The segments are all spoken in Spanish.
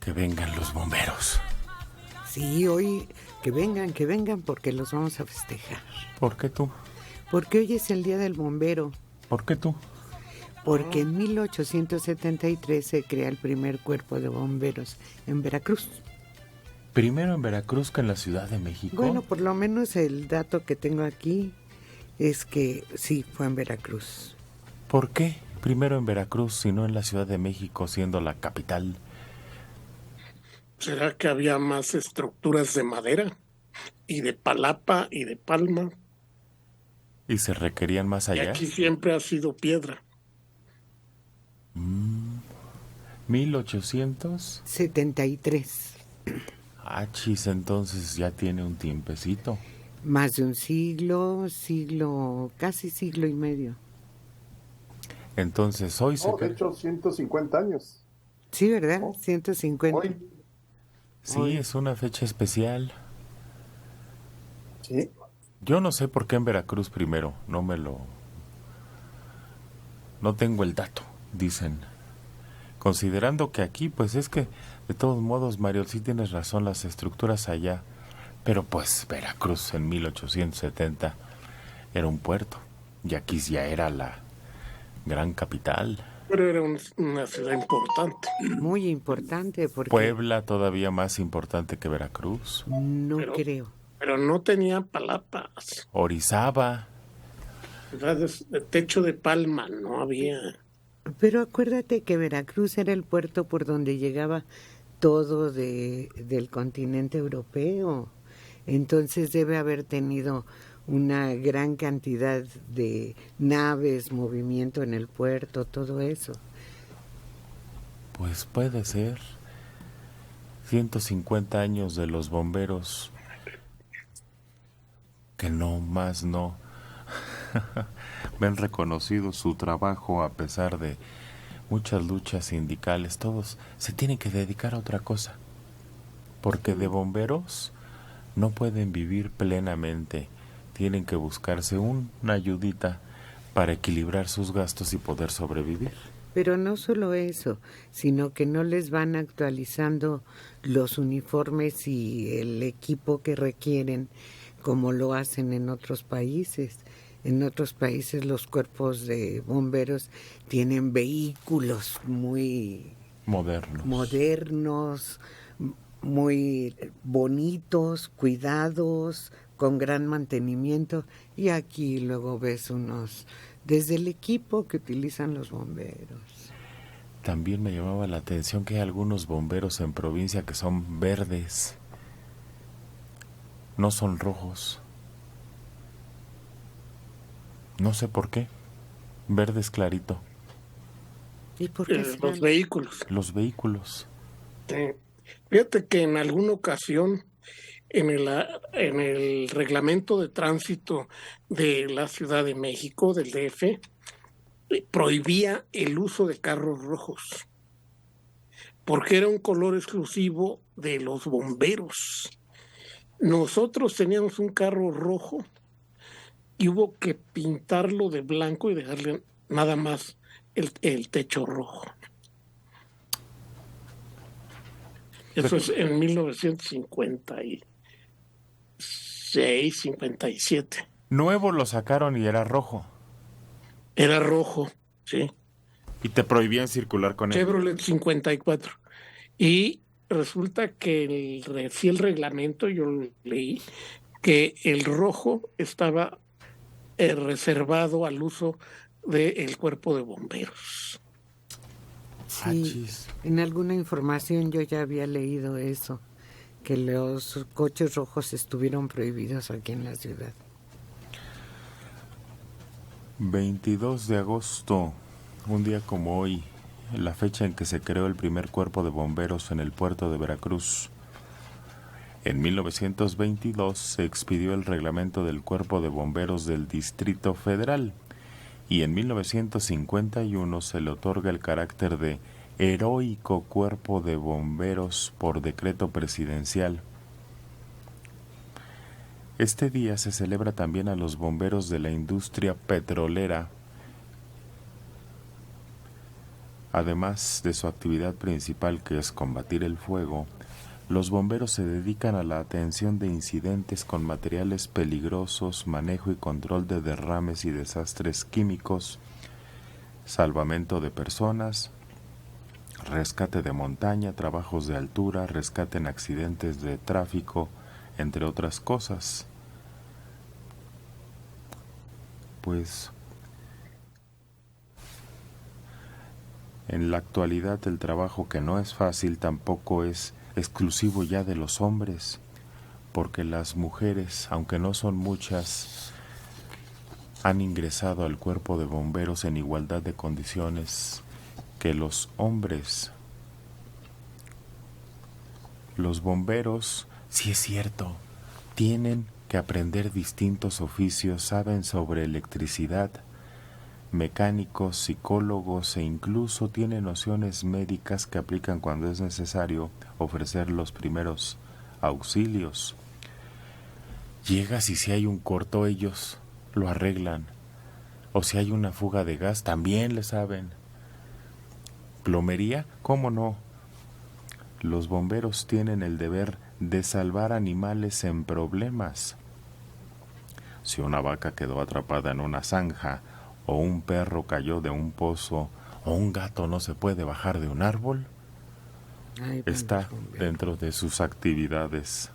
que vengan los bomberos. Sí, hoy que vengan porque los vamos a festejar. ¿Por qué tú? Porque hoy es el Día del Bombero. ¿Por qué tú? Porque en 1873 se crea el primer cuerpo de bomberos en Veracruz. Primero en Veracruz que en la Ciudad de México. Bueno, por lo menos el dato que tengo aquí es que sí, fue en Veracruz. ¿Por qué primero en Veracruz y no en la Ciudad de México, siendo la capital? ¿Será que había más estructuras de madera y de palapa y de palma? ¿Y se requerían más Y allá? aquí siempre ha sido piedra. 1800. 73. Chis, entonces ya tiene un tiempecito. Más de un siglo, casi siglo y medio. Entonces hoy se de hecho, 150 años. Sí, ¿verdad? 150. Hoy. Sí, hoy. es una fecha especial. Sí. Yo no sé por qué en Veracruz primero, no tengo el dato, dicen. Considerando que aquí, pues es que, de todos modos, Mario, sí tienes razón, las estructuras allá, pero pues Veracruz en 1870 era un puerto, y aquí ya era la gran capital. Pero era una ciudad importante. Muy importante porque... Puebla todavía más importante que Veracruz. No creo. Pero no tenía palapas. Orizaba. De techo de palma no había. Pero acuérdate que Veracruz era el puerto por donde llegaba todo del continente europeo. Entonces debe haber tenido una gran cantidad de naves, movimiento en el puerto, todo eso. Pues puede ser. 150 años de los bomberos. Que no más no. Ven reconocido su trabajo a pesar de muchas luchas sindicales. Todos se tienen que dedicar a otra cosa. Porque de bomberos no pueden vivir plenamente. Tienen que buscarse una ayudita para equilibrar sus gastos y poder sobrevivir. Pero no solo eso, sino que no les van actualizando los uniformes y el equipo que requieren como lo hacen en otros países. En otros países los cuerpos de bomberos tienen vehículos muy modernos, muy bonitos, cuidados, con gran mantenimiento, y aquí luego ves unos, desde el equipo que utilizan los bomberos. También me llamaba la atención que hay algunos bomberos en provincia que son verdes, no son rojos. No sé por qué, verdes clarito. ¿Y por qué los vehículos? Los vehículos. Fíjate que en alguna ocasión en el reglamento de tránsito de la Ciudad de México, del DF, prohibía el uso de carros rojos, porque era un color exclusivo de los bomberos. Nosotros teníamos un carro rojo y hubo que pintarlo de blanco y dejarle nada más el techo rojo. Eso es en 1956, 57. Nuevo lo sacaron y era rojo. Era rojo, sí. Y te prohibían circular con él. Chevrolet 54. Y resulta que el reglamento, yo leí, que el rojo estaba reservado al uso del cuerpo de bomberos. Sí, en alguna información yo ya había leído eso, que los coches rojos estuvieron prohibidos aquí en la ciudad. 22 de agosto, un día como hoy, la fecha en que se creó el primer cuerpo de bomberos en el puerto de Veracruz. En 1922 se expidió el reglamento del Cuerpo de Bomberos del Distrito Federal y en 1951 se le otorga el carácter de Heroico Cuerpo de Bomberos por decreto presidencial. Este día se celebra también a los bomberos de la industria petrolera. Además de su actividad principal, que es combatir el fuego, los bomberos se dedican a la atención de incidentes con materiales peligrosos, manejo y control de derrames y desastres químicos, salvamento de personas, rescate de montaña, trabajos de altura, rescate en accidentes de tráfico, entre otras cosas. Pues en la actualidad el trabajo, que no es fácil, tampoco es exclusivo ya de los hombres, porque las mujeres, aunque no son muchas, han ingresado al cuerpo de bomberos en igualdad de condiciones que los hombres. Los bomberos, sí es cierto, tienen que aprender distintos oficios, saben sobre electricidad, mecánicos, psicólogos e incluso tienen nociones médicas que aplican cuando es necesario ofrecer los primeros auxilios. Llegas y si hay un corto, ellos lo arreglan. O si hay una fuga de gas, también le saben. ¿Plomería? ¿Cómo no? Los bomberos tienen el deber de salvar animales en problemas. Si una vaca quedó atrapada en una zanja, o un perro cayó de un pozo, o un gato no se puede bajar de un árbol, está dentro de sus actividades.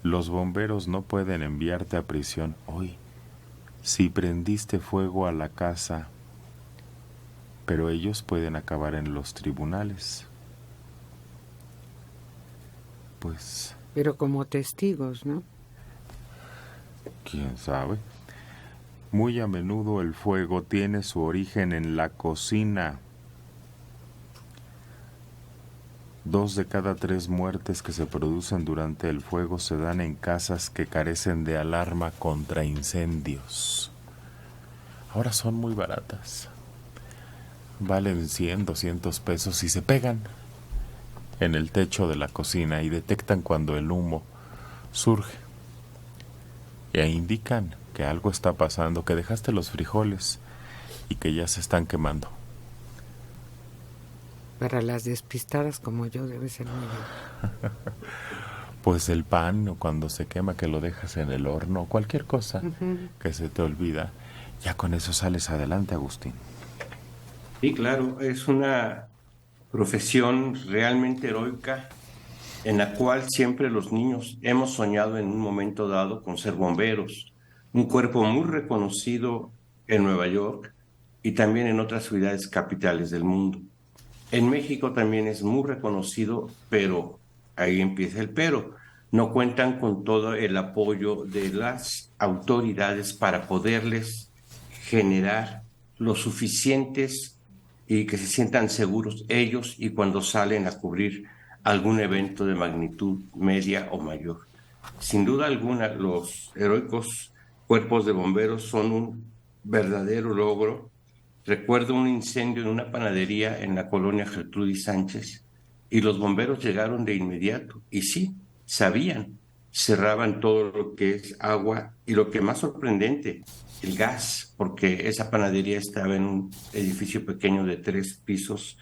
Los bomberos no pueden enviarte a prisión hoy si prendiste fuego a la casa, pero ellos pueden acabar en los tribunales. Pues... Pero como testigos, ¿no? ¿Quién sabe? Muy a menudo el fuego tiene su origen en la cocina. 2 de cada 3 muertes que se producen durante el fuego se dan en casas que carecen de alarma contra incendios. Ahora son muy baratas. Valen 100, 200 pesos y se pegan en el techo de la cocina y detectan cuando el humo surge. E indican que algo está pasando, que dejaste los frijoles y que ya se están quemando. Para las despistadas como yo debe ser muy bien. Pues el pan, o cuando se quema que lo dejas en el horno, cualquier cosa que se te olvida, ya con eso sales adelante, Agustín. Sí, claro, es una profesión realmente heroica en la cual siempre los niños hemos soñado en un momento dado con ser bomberos, un cuerpo muy reconocido en Nueva York y también en otras ciudades capitales del mundo. En México también es muy reconocido, pero ahí empieza el pero. No cuentan con todo el apoyo de las autoridades para poderles generar lo suficientes y que se sientan seguros ellos y cuando salen a cubrir algún evento de magnitud media o mayor. Sin duda alguna, los heroicos cuerpos de bomberos son un verdadero logro. Recuerdo un incendio en una panadería en la colonia Gertrudis Sánchez y los bomberos llegaron de inmediato y sí, sabían, cerraban todo lo que es agua y lo que más sorprendente, el gas, porque esa panadería estaba en un edificio pequeño de 3 pisos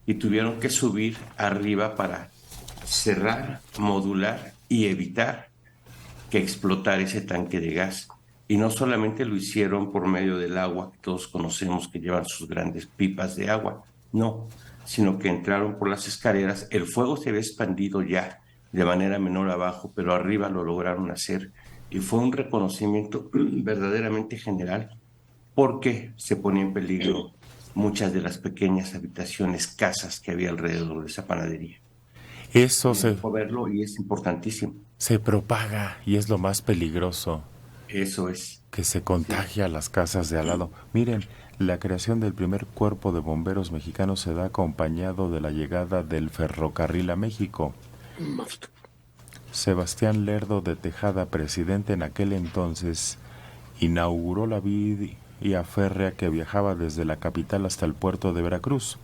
y tuvieron que subir arriba para cerrar, modular y evitar que explotara ese tanque de gas. Y no solamente lo hicieron por medio del agua, que todos conocemos que llevan sus grandes pipas de agua, no, sino que entraron por las escaleras, el fuego se había expandido ya de manera menor abajo, pero arriba lo lograron hacer y fue un reconocimiento verdaderamente general porque se ponía en peligro muchas de las pequeñas habitaciones, casas que había alrededor de esa panadería. Eso se verlo y es importantísimo. Se propaga y es lo más peligroso. Eso es. Que se contagia a las casas de al lado. Miren, la creación del primer cuerpo de bomberos mexicanos se da acompañado de la llegada del ferrocarril a México. Sebastián Lerdo de Tejada, presidente en aquel entonces, inauguró la vía férrea que viajaba desde la capital hasta el puerto de Veracruz.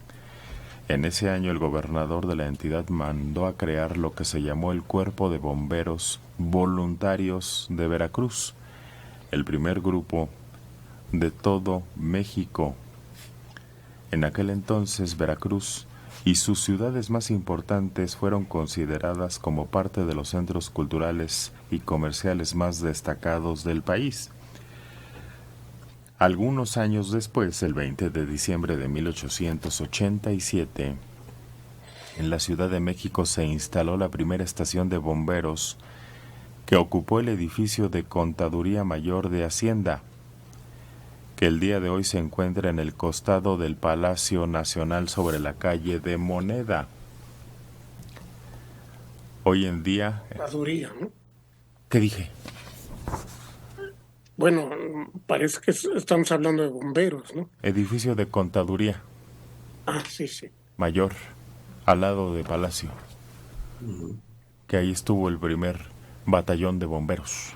En ese año el gobernador de la entidad mandó a crear lo que se llamó el Cuerpo de Bomberos Voluntarios de Veracruz. El primer grupo de todo México. En aquel entonces, Veracruz y sus ciudades más importantes fueron consideradas como parte de los centros culturales y comerciales más destacados del país. Algunos años después, el 20 de diciembre de 1887, en la Ciudad de México se instaló la primera estación de bomberos que ocupó el edificio de Contaduría Mayor de Hacienda, que el día de hoy se encuentra en el costado del Palacio Nacional sobre la calle de Moneda. Hoy en día... Contaduría, ¿no? ¿Qué dije? Bueno, parece que estamos hablando de bomberos, ¿no? Edificio de Contaduría Ah, sí, sí. Mayor, al lado de Palacio, que ahí estuvo el primer batallón de bomberos.